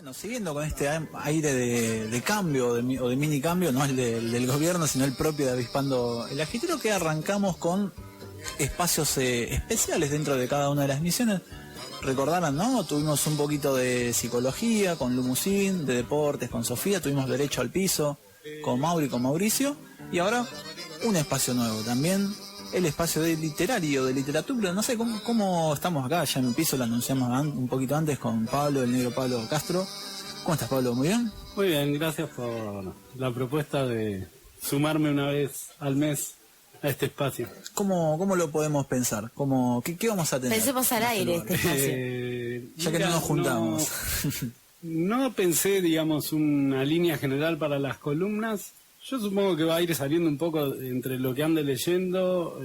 Bueno, siguiendo con este aire de cambio o de mini cambio, no el del gobierno, sino el propio de Avispando el Agitero, que arrancamos con espacios especiales dentro de cada una de las misiones. Recordarán, ¿no? Tuvimos un poquito de psicología con Lumusín, de deportes con Sofía, tuvimos derecho al piso con Mauri, con Mauricio, y ahora un espacio nuevo también, el espacio de literario, de literatura. No sé cómo estamos acá, ya en el piso lo anunciamos un poquito antes con Pablo, el negro Pablo Castro. ¿Cómo estás, Pablo? ¿Muy bien? Muy bien, gracias por la propuesta de sumarme una vez al mes a este espacio. ¿Cómo lo podemos pensar? ¿Qué vamos a tener? Pensemos al aire este espacio. Ya que no nos juntamos. No pensé, digamos, una línea general para las columnas. Yo supongo que va a ir saliendo un poco entre lo que ande leyendo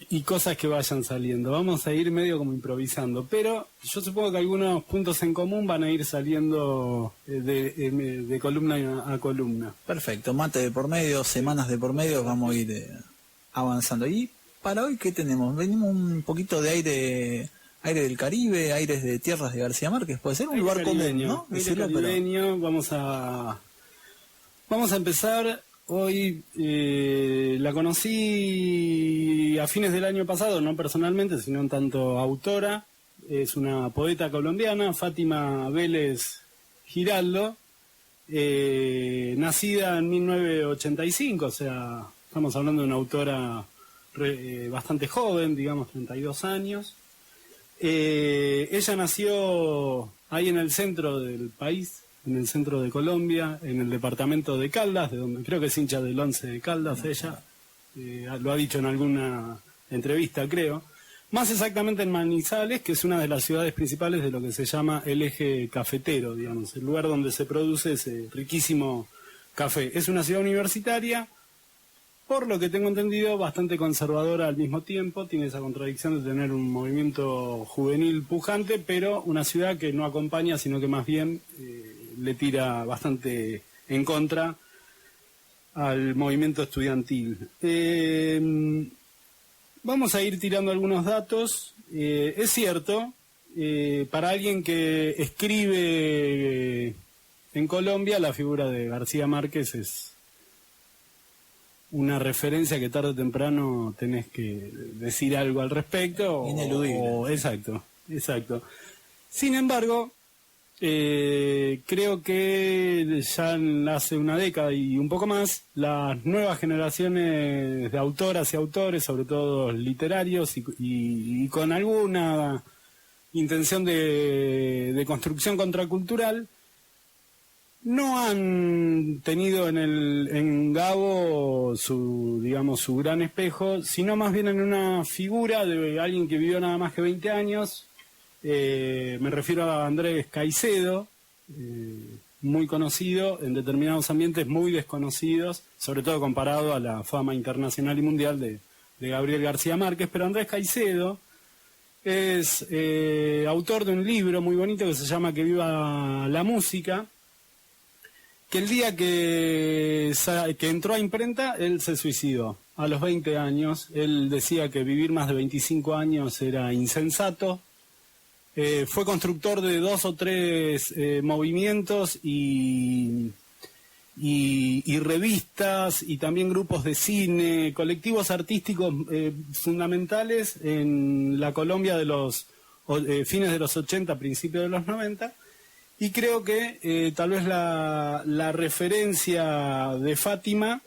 y cosas que vayan saliendo. Vamos a ir medio como improvisando, pero yo supongo que algunos puntos en común van a ir saliendo de columna a columna. Perfecto, mate de por medio, semanas de por medio, vamos a ir avanzando. Y para hoy, ¿qué tenemos? Venimos un poquito de aire del Caribe, aires de tierras de García Márquez, puede ser un lugar común, ¿no? Aire caribeño, pero... Vamos a empezar hoy. La conocí a fines del año pasado, no personalmente, sino en tanto autora. Es una poeta colombiana, Fátima Vélez Giraldo, nacida en 1985, o sea, estamos hablando de una autora bastante joven, digamos 32 años. Ella nació ahí en el centro del país, en el centro de Colombia, en el departamento de Caldas, de donde creo que es hincha del Once de Caldas ella, lo ha dicho en alguna entrevista, creo. Más exactamente en Manizales, que es una de las ciudades principales de lo que se llama el eje cafetero, digamos, el lugar donde se produce ese riquísimo café. Es una ciudad universitaria, por lo que tengo entendido, bastante conservadora al mismo tiempo, tiene esa contradicción de tener un movimiento juvenil pujante, pero una ciudad que no acompaña, sino que más bien le tira bastante en contra al movimiento estudiantil. Vamos a ir tirando algunos datos. Es cierto, para alguien que escribe en Colombia, la figura de García Márquez es una referencia que tarde o temprano tenés que decir algo al respecto. Ineludible. Exacto. Sin embargo, creo que ya hace una década y un poco más, las nuevas generaciones de autoras y autores, sobre todo literarios y con alguna intención de construcción contracultural, no han tenido en Gabo su gran espejo, sino más bien en una figura de alguien que vivió nada más que 20 años. Me refiero a Andrés Caicedo, muy conocido en determinados ambientes, muy desconocidos, sobre todo comparado a la fama internacional y mundial de Gabriel García Márquez. Pero Andrés Caicedo es autor de un libro muy bonito que se llama Que viva la música, que el día que entró a imprenta, él se suicidó. A los 20 años, él decía que vivir más de 25 años era insensato. Fue constructor de 2 o 3 movimientos y revistas, y también grupos de cine, colectivos artísticos fundamentales en la Colombia de los fines de los 80, principios de los 90. Y creo que tal vez la referencia de Fátima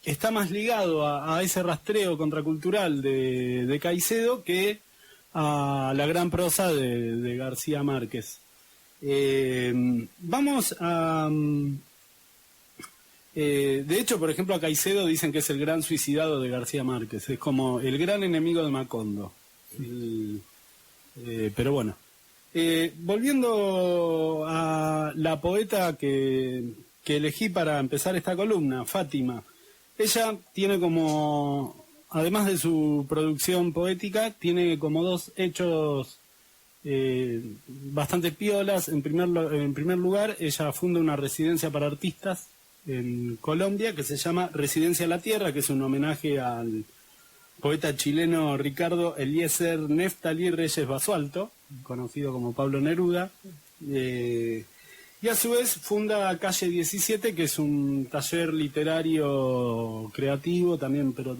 está más ligado a ese rastreo contracultural de Caicedo que a la gran prosa de García Márquez. Vamos a... de hecho, por ejemplo, a Caicedo dicen que es el gran suicidado de García Márquez, es como el gran enemigo de Macondo. Pero bueno. Volviendo a la poeta que elegí para empezar esta columna, Fátima, ella tiene como, además de su producción poética, tiene como 2 hechos bastante piolas. En primer lugar, ella funda una residencia para artistas en Colombia que se llama Residencia La Tierra, que es un homenaje al poeta chileno Ricardo Eliezer Neftalí Reyes Basualto, conocido como Pablo Neruda, Y a su vez funda Calle 17, que es un taller literario creativo también, pero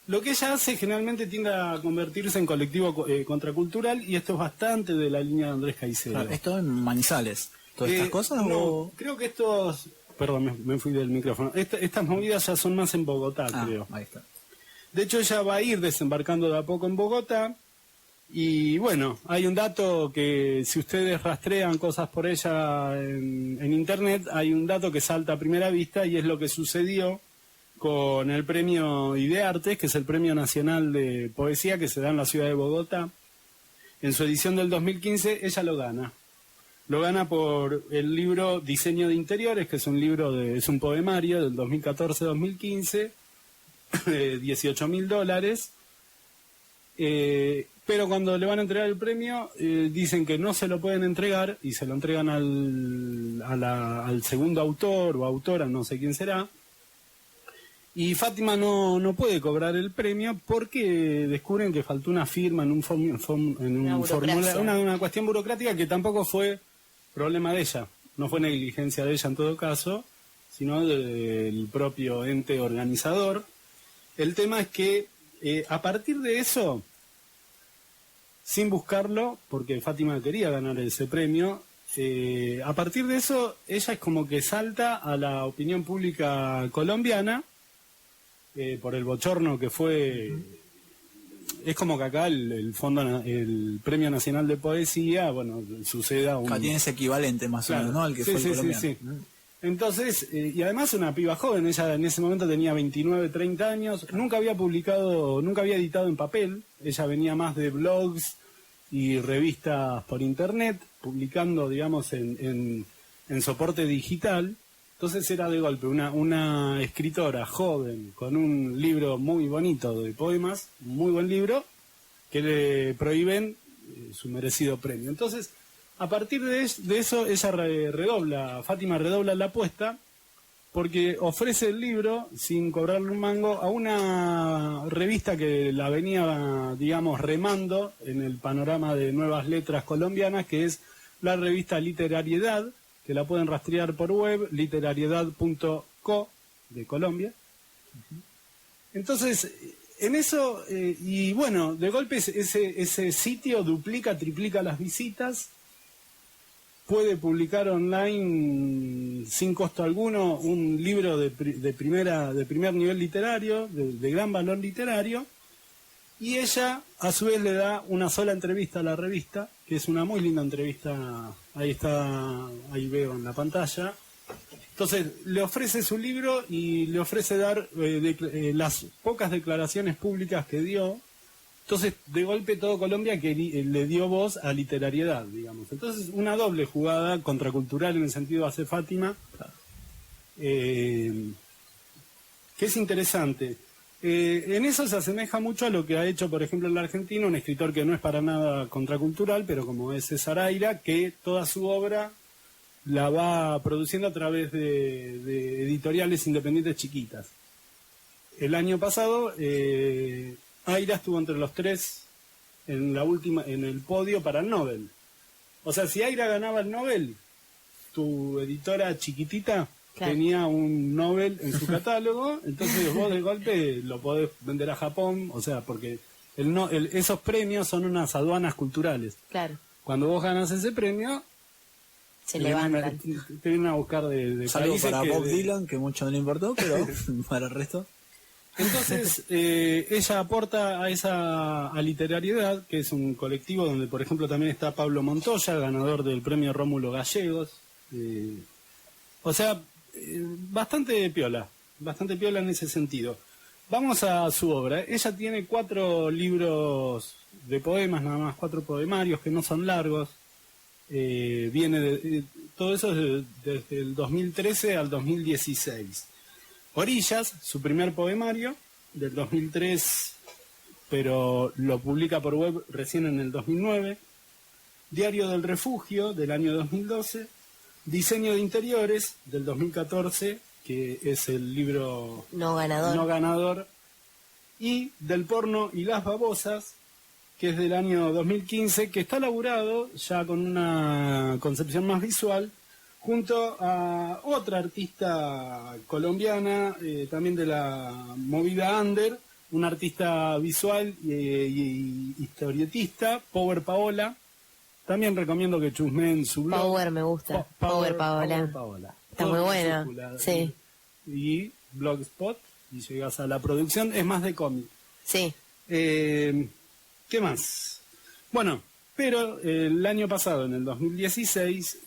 lo que ella hace generalmente tiende a convertirse en colectivo contracultural, y esto es bastante de la línea de Andrés Caicedo. Claro, ¿esto en Manizales? ¿Todas estas cosas? No, o... creo que estos... Perdón, me fui del micrófono. Estas movidas ya son más en Bogotá, creo. Ahí está. De hecho, ella va a ir desembarcando de a poco en Bogotá. Y bueno, hay un dato que si ustedes rastrean cosas por ella en internet, hay un dato que salta a primera vista, y es lo que sucedió con el premio Ideartes, que es el premio nacional de poesía que se da en la ciudad de Bogotá. En su edición del 2015 ella lo gana. Lo gana por el libro Diseño de Interiores, que es un libro es un poemario del 2014-2015, $18.000. Pero cuando le van a entregar el premio, dicen que no se lo pueden entregar, y se lo entregan al segundo autor o autora, no sé quién será. Y Fátima no puede cobrar el premio porque descubren que faltó una firma en un formulario, una cuestión burocrática que tampoco fue problema de ella, no fue negligencia de ella en todo caso, sino del propio ente organizador. El tema es que a partir de eso, sin buscarlo, porque Fátima quería ganar ese premio, a partir de eso ella es como que salta a la opinión pública colombiana por el bochorno que fue. Es como que acá el Premio Nacional de Poesía, bueno, suceda un... Tiene ese equivalente más o menos, ¿no? Al que fue el colombiano. Sí. Entonces, y además una piba joven, ella en ese momento tenía 29, 30 años, nunca había editado en papel, ella venía más de blogs y revistas por internet, publicando, digamos, en soporte digital. Entonces era de golpe una escritora joven con un libro muy bonito de poemas, un muy buen libro, que le prohíben su merecido premio. Entonces, a partir de eso, ella Fátima redobla la apuesta, porque ofrece el libro sin cobrarle un mango a una revista que la venía, digamos, remando en el panorama de nuevas letras colombianas, que es la revista Literariedad, que la pueden rastrear por web, literariedad.co de Colombia. Entonces, en eso, y bueno, de golpe ese sitio duplica, triplica las visitas, puede publicar online sin costo alguno un libro de primer nivel literario, de gran valor literario, y ella a su vez le da una sola entrevista a la revista, que es una muy linda entrevista, ahí veo en la pantalla. Entonces le ofrece su libro y le ofrece dar las pocas declaraciones públicas que dio. Entonces de golpe todo Colombia le dio voz a Literariedad, digamos. Entonces una doble jugada contracultural en el sentido hace Fátima, que es interesante. En eso se asemeja mucho a lo que ha hecho, por ejemplo, en la Argentina, un escritor que no es para nada contracultural, pero como es César Aira, que toda su obra la va produciendo a través de editoriales independientes chiquitas. El año pasado, Aira estuvo entre los 3 en el podio para el Nobel. O sea, si Aira ganaba el Nobel, tu editora chiquitita... Claro. Tenía un Nobel en su catálogo, entonces vos de golpe lo podés vender a Japón, o sea, porque esos premios son unas aduanas culturales. Claro. Cuando vos ganas ese premio, se levantan. Te vienen a buscar de Salvo para Bob Dylan, que mucho no le importó, pero para el resto. Entonces, ella aporta a Literariedad, que es un colectivo donde, por ejemplo, también está Pablo Montoya, ganador del premio Rómulo Gallegos. O sea, bastante piola en ese sentido. Vamos a su obra. Ella tiene 4 libros de poemas, nada más, 4 poemarios que no son largos. Todo eso desde el 2013 al 2016. Orillas, su primer poemario, del 2003, pero lo publica por web recién en el 2009. Diario del Refugio, del año 2012. Diseño de Interiores, del 2014, que es el libro no ganador. Y Del porno y las babosas, que es del año 2015, que está elaborado ya con una concepción más visual, junto a otra artista colombiana, también de la movida under, una artista visual y historietista, Power Paola. También recomiendo que chusmeen su blog. Power me gusta. Power Paola. Está muy buena. Sí. Y Blogspot, y llegas a la producción, es más de cómic. Sí. ¿Qué más? Bueno, pero el año pasado, en el 2016,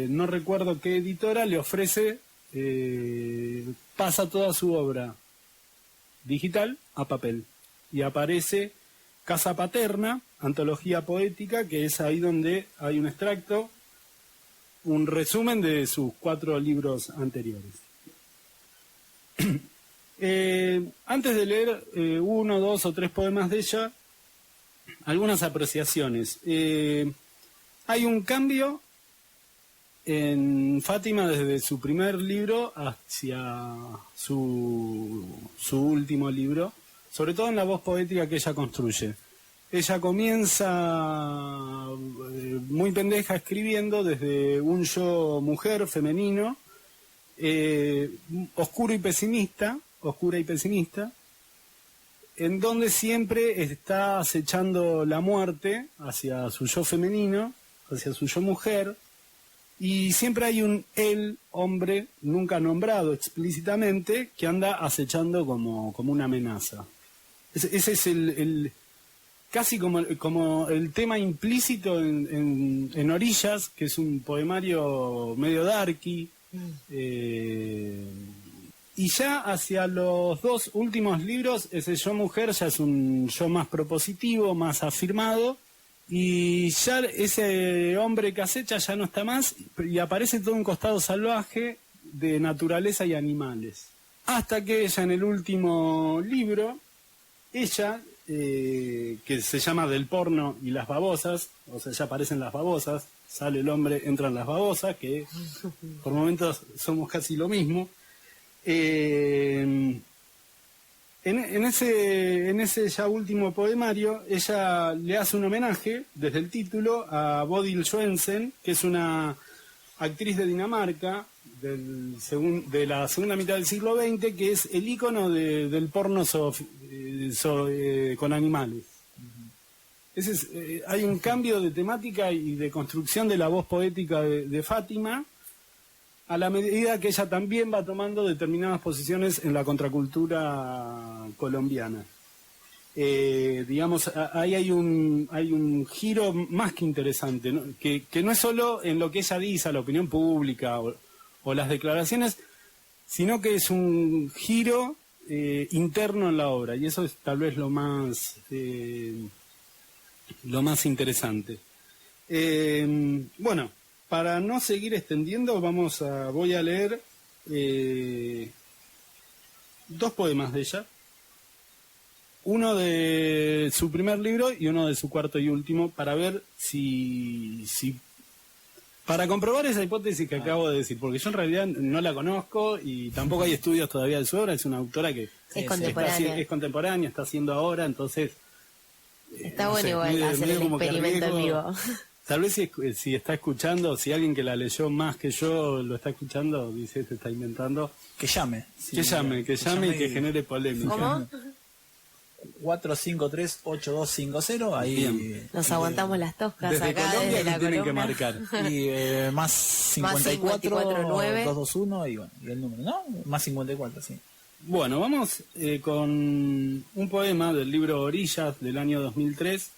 no recuerdo qué editora le ofrece, pasa toda su obra digital a papel. Y aparece Casa Paterna, antología poética, que es ahí donde hay un extracto, un resumen de sus 4 libros anteriores. Antes de leer 1, 2 o 3 poemas de ella, algunas apreciaciones. Hay un cambio en Fátima desde su primer libro hacia su último libro, sobre todo en la voz poética que ella construye. Ella comienza muy pendeja escribiendo desde un yo mujer femenino, oscura y pesimista, en donde siempre está acechando la muerte hacia su yo femenino, hacia su yo mujer, y siempre hay un él, hombre, nunca nombrado explícitamente, que anda acechando como una amenaza. Ese es el casi como el tema implícito en Orillas, que es un poemario medio darky, y ya hacia los 2 últimos libros, ese yo mujer ya es un yo más propositivo, más afirmado, y ya ese hombre que acecha ya no está más, y aparece todo un costado salvaje de naturaleza y animales. Hasta que ella en el último libro, ella, que se llama Del porno y las babosas, o sea, ya aparecen las babosas, sale el hombre, entran las babosas, que por momentos somos casi lo mismo. En ese ya último poemario, ella le hace un homenaje, desde el título, a Bodil Joensen, que es una actriz de Dinamarca de la segunda mitad del siglo XX, que es el ícono del porno con animales. Hay un cambio de temática y de construcción de la voz poética de Fátima, a la medida que ella también va tomando determinadas posiciones en la contracultura colombiana. Digamos, ahí hay un giro más que interesante, ¿no? Que no es solo en lo que ella dice a la opinión pública o las declaraciones, sino que es un giro interno en la obra, y eso es tal vez lo más interesante. Bueno, para no seguir extendiendo, voy a leer 2 poemas de ella. Uno de su primer libro y uno de su 4 y último, para ver si para comprobar esa hipótesis que acabo de decir, porque yo en realidad no la conozco y tampoco hay estudios todavía de su obra. Es una autora que es contemporánea, está haciendo ahora, entonces está bueno igual hacer el experimento en vivo. Tal vez si está escuchando, si alguien que la leyó más que yo lo está escuchando, dice, se está inventando, que llame. Sí, que llame y que genere polémica. ¿Cómo? 453-8250, ahí bien. Nos aguantamos las toscas desde acá Colombia, desde la tienen columna. que marcar. Y más 54 9 221 y bueno, y el número, ¿no? Más 54, sí. Bueno, vamos con un poema del libro Orillas del año 2003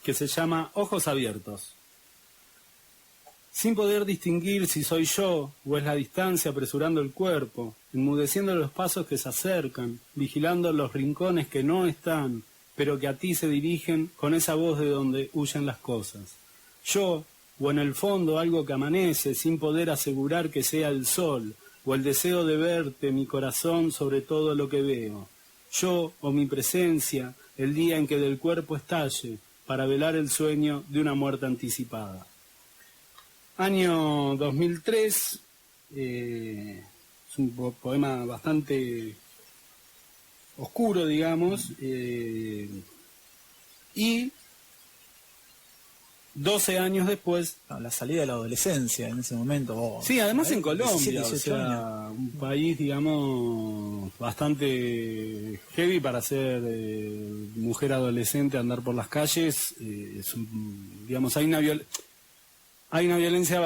que se llama Ojos abiertos. Sin poder distinguir si soy yo o es la distancia apresurando el cuerpo, enmudeciendo los pasos que se acercan, vigilando los rincones que no están, pero que a ti se dirigen con esa voz de donde huyen las cosas. Yo, o en el fondo algo que amanece sin poder asegurar que sea el sol, o el deseo de verte, mi corazón, sobre todo lo que veo. Yo, o mi presencia, el día en que del cuerpo estalle, para velar el sueño de una muerte anticipada. Año 2003, es un poema bastante oscuro, digamos, y 12 años después. La salida de la adolescencia en ese momento. Sí, además en Colombia, 17, 18 años. un país, digamos, bastante heavy para ser mujer adolescente, andar por las calles. Digamos, hay una violencia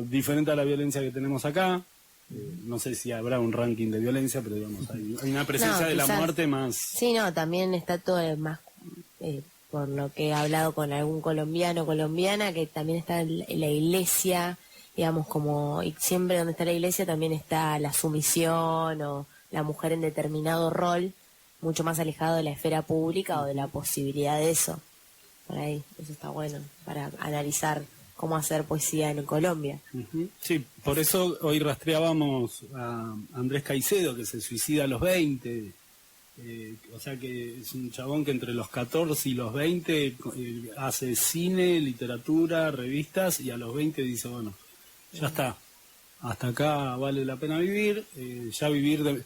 diferente a la violencia que tenemos acá. No sé si habrá un ranking de violencia, pero digamos, hay una presencia de la muerte más. Sí, no, también está todo más, por lo que he hablado con algún colombiano o colombiana, que también está en la iglesia, digamos, como, y siempre donde está la iglesia también está la sumisión o la mujer en determinado rol, mucho más alejado de la esfera pública o de la posibilidad de eso. Por ahí, eso está bueno, para analizar cómo hacer poesía en Colombia. Sí, por eso hoy rastreábamos a Andrés Caicedo, que se suicida a los 20, o sea que es un chabón que entre los 14 y los 20 hace cine, literatura, revistas, y a los 20 dice, bueno, ya está, hasta acá vale la pena vivir, ya vivir de...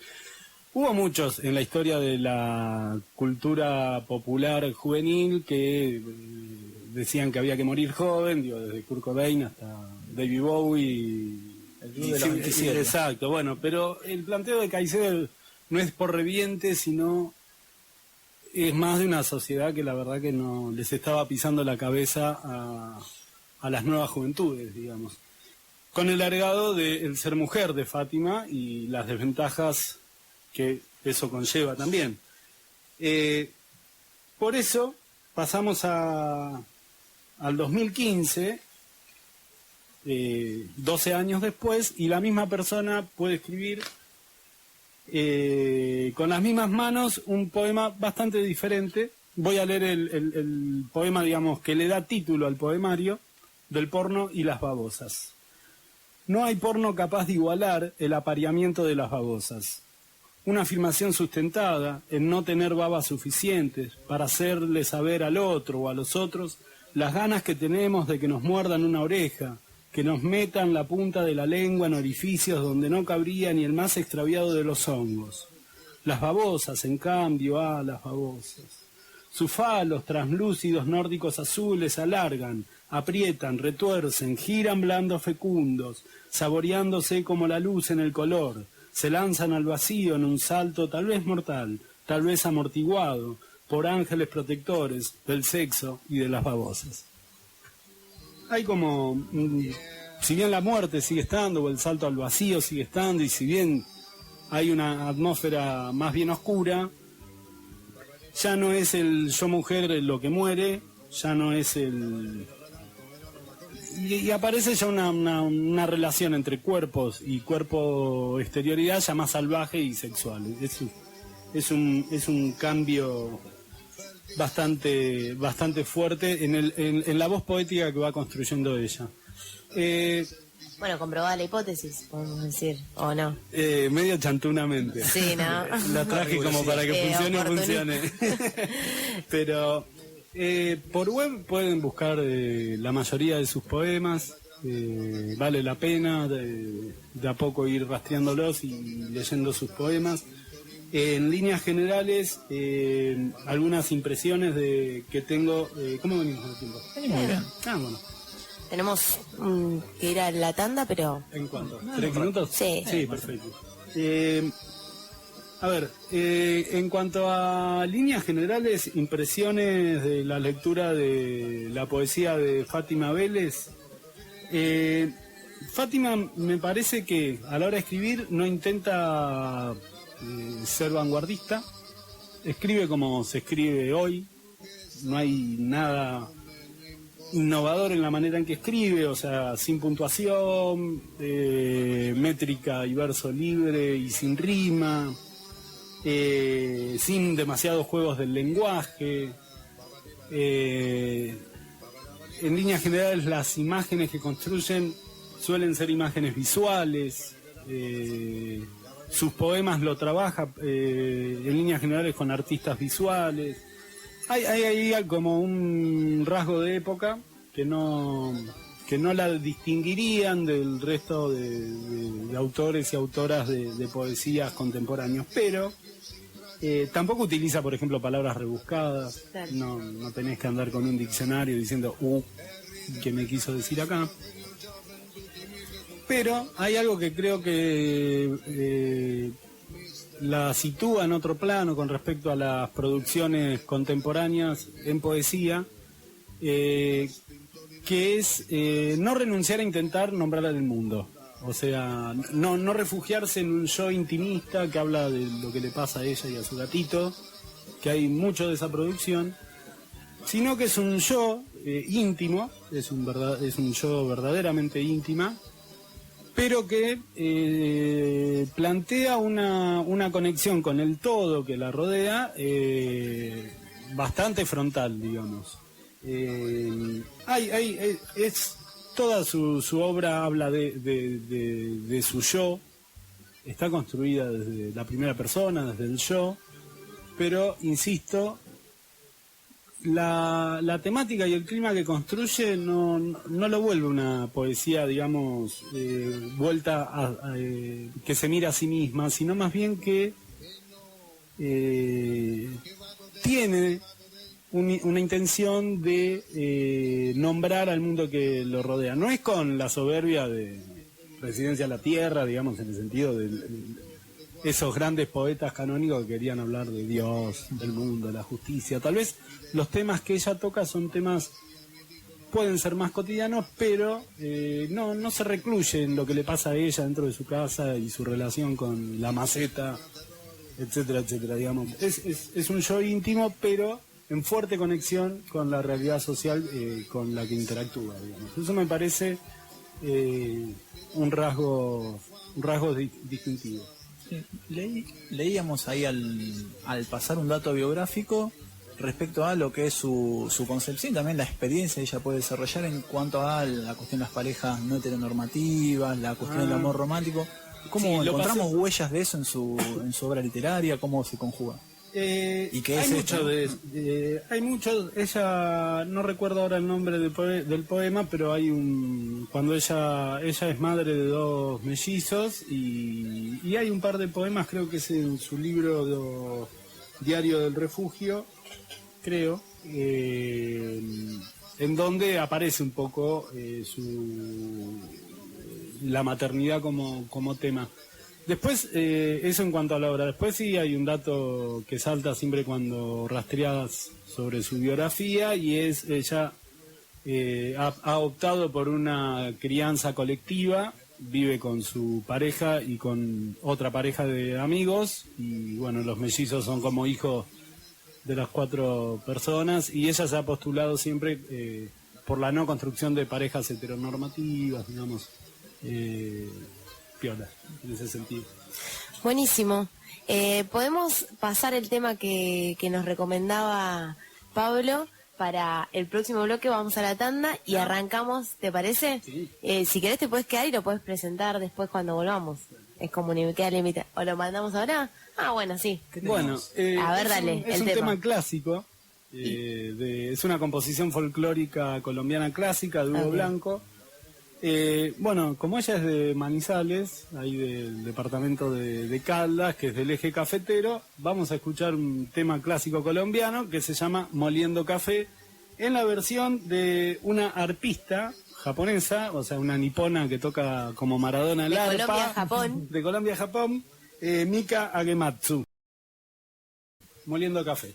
Hubo muchos en la historia de la cultura popular juvenil que decían que había que morir joven, digo, desde Kurt Cobain hasta David Bowie. El club de los 27. Exacto, bueno, pero el planteo de Caicedo no es por reviente, sino es más de una sociedad que la verdad que no les estaba pisando la cabeza a las nuevas juventudes, digamos. Con el agregado de el ser mujer de Fátima y las desventajas que eso conlleva también. Por eso pasamos al 2015, 12 años después, y la misma persona puede escribir con las mismas manos un poema bastante diferente. Voy a leer el poema, digamos, que le da título al poemario, del porno y las babosas. No hay porno capaz de igualar el apareamiento de las babosas. Una afirmación sustentada en no tener babas suficientes para hacerle saber al otro o a los otros las ganas que tenemos de que nos muerdan una oreja, que nos metan la punta de la lengua en orificios donde no cabría ni el más extraviado de los hongos. Las babosas, en cambio, las babosas. Sus falos translúcidos nórdicos azules alargan, aprietan, retuercen, giran blandos fecundos, saboreándose como la luz en el color. Se lanzan al vacío en un salto tal vez mortal, tal vez amortiguado, por ángeles protectores del sexo y de las babosas. Hay como, si bien la muerte sigue estando, o el salto al vacío sigue estando, y si bien hay una atmósfera más bien oscura, ya no es el yo mujer lo que muere, ya no es el... Y aparece ya una relación entre cuerpos y cuerpo-exterioridad ya más salvaje y sexual. Es un cambio bastante fuerte en la voz poética que va construyendo ella. Bueno, comprobada la hipótesis, podemos decir, ¿o no? Medio chantunamente. Sí, ¿no? La traje como para que funcione. Pero por web pueden buscar la mayoría de sus poemas. Vale la pena de a poco ir rastreándolos y leyendo sus poemas. En líneas generales, algunas impresiones que tengo. ¿Cómo venimos de tiempo? Muy bien. Bueno. Tenemos que ir a la tanda, pero... ¿En cuánto? ¿3 minutos? Sí. Sí, perfecto. A ver, en cuanto a líneas generales, impresiones de la lectura de la poesía de Fátima Vélez. Fátima me parece que a la hora de escribir no intenta ser vanguardista, escribe como se escribe hoy, no hay nada innovador en la manera en que escribe, o sea, sin puntuación, métrica y verso libre y sin rima, sin demasiados juegos del lenguaje. En líneas generales, las imágenes que construyen suelen ser imágenes visuales. Sus poemas lo trabaja en líneas generales con artistas visuales. Hay como un rasgo de época que no la distinguirían del resto de autores y autoras de poesías contemporáneos, pero Tampoco utiliza, por ejemplo, palabras rebuscadas. Claro. No tenés que andar con un diccionario diciendo, ¿qué me quiso decir acá? Pero hay algo que creo que la sitúa en otro plano con respecto a las producciones contemporáneas en poesía, que es no renunciar a intentar nombrar al mundo. O sea, no refugiarse en un yo intimista que habla de lo que le pasa a ella y a su gatito, que hay mucho de esa producción, sino que es un yo íntimo, es un yo verdaderamente íntima, pero que plantea una conexión con el todo que la rodea bastante frontal, digamos. Toda su obra habla de su yo, está construida desde la primera persona, desde el yo, pero, insisto, la temática y el clima que construye no lo vuelve una poesía, digamos, vuelta que se mira a sí misma, sino más bien que tiene una intención de nombrar al mundo que lo rodea. No es con la soberbia de Residencia a la Tierra, digamos, en el sentido de esos grandes poetas canónicos que querían hablar de Dios, del mundo, de la justicia. Tal vez los temas que ella toca son temas, pueden ser más cotidianos, pero no se recluye en lo que le pasa a ella dentro de su casa y su relación con la maceta, etcétera, etcétera, digamos. Es un yo íntimo, pero en fuerte conexión con la realidad social con la que interactúa, digamos. Eso me parece un rasgo distintivo. Leíamos ahí al pasar un dato biográfico respecto a lo que es su concepción y también la experiencia que ella puede desarrollar en cuanto a la cuestión de las parejas no heteronormativas, la cuestión del amor romántico. ¿Cómo encontramos huellas de eso en su obra literaria? ¿Cómo se conjuga? ¿Y qué es esto? Hay mucho, ella, no recuerdo ahora el nombre del poema, pero hay cuando ella es madre de 2 mellizos y hay un par de poemas, creo que es en su libro Diario del Refugio, creo, en donde aparece un poco la maternidad como tema. Después, eso en cuanto a la obra. Después sí hay un dato que salta siempre cuando rastreadas sobre su biografía, y es ella ha optado por una crianza colectiva, vive con su pareja y con otra pareja de amigos, y bueno, los mellizos son como hijos de las 4 personas, y ella se ha postulado siempre por la no construcción de parejas heteronormativas, digamos, piola, en ese sentido. Buenísimo. ¿Podemos pasar el tema que nos recomendaba Pablo para el próximo bloque? Vamos a la tanda y arrancamos, ¿te parece? Sí. Si querés te puedes quedar y lo puedes presentar después cuando volvamos. Es como ni me queda límite. ¿O lo mandamos ahora? Ah, bueno, sí. Bueno, a ver, dale, es el un tema clásico. Es una composición folclórica colombiana clásica de Hugo Blanco. Bueno, como ella es de Manizales, ahí del departamento de Caldas, que es del eje cafetero, vamos a escuchar un tema clásico colombiano que se llama Moliendo Café, en la versión de una arpista japonesa, o sea, una nipona que toca como Maradona el arpa. Colombia-Japón. De Colombia-Japón, Mika Agematsu. Moliendo Café.